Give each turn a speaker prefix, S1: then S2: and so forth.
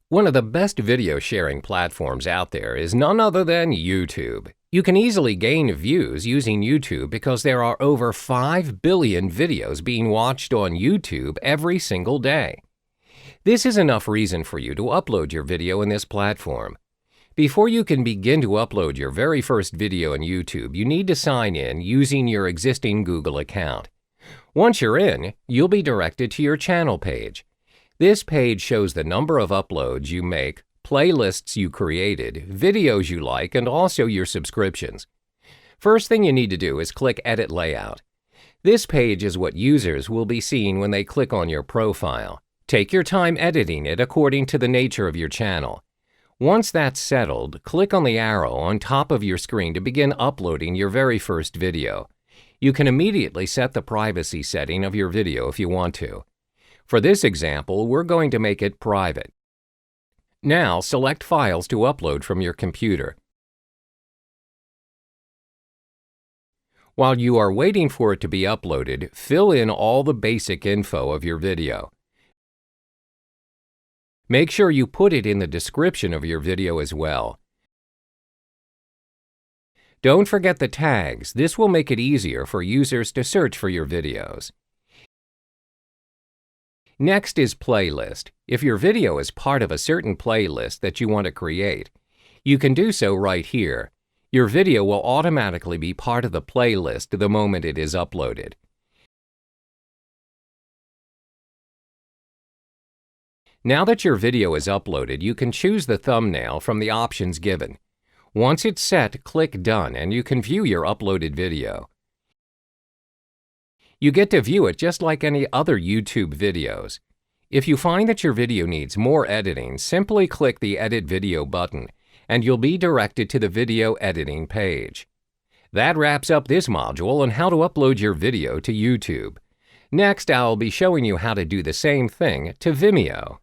S1: One of the best video sharing platforms out there is none other than YouTube. You can easily gain views using YouTube because there are over 5 billion videos being watched on YouTube every single day. This is enough reason for you to upload your video in this platform. Before you can begin to upload your very first video in YouTube, you need to sign in using your existing Google account. Once you're in, you'll be directed to your channel page. This page shows the number of uploads you make, playlists you created, videos you like, and also your subscriptions. First thing you need to do is click Edit Layout. This page is what users will be seeing when they click on your profile. Take your time editing it according to the nature of your channel. Once that's settled, click on the arrow on top of your screen to begin uploading your very first video. You can immediately set the privacy setting of your video if you want to. For this example, we're going to make it private. Now, select Files to upload from your computer. While you are waiting for it to be uploaded, fill in all the basic info of your video. Make sure you put it in the description of your video as well. Don't forget the tags. This will make it easier for users to search for your videos. Next is Playlist. If your video is part of a certain playlist that you want to create, you can do so right here. Your video will automatically be part of the playlist the moment it is uploaded. Now that your video is uploaded, you can choose the thumbnail from the options given. Once it's set, click Done and you can view your uploaded video. You get to view it just like any other YouTube videos. If you find that your video needs more editing, simply click the Edit Video button, and you'll be directed to the video editing page. That wraps up this module on how to upload your video to YouTube. Next, I'll be showing you how to do the same thing to Vimeo.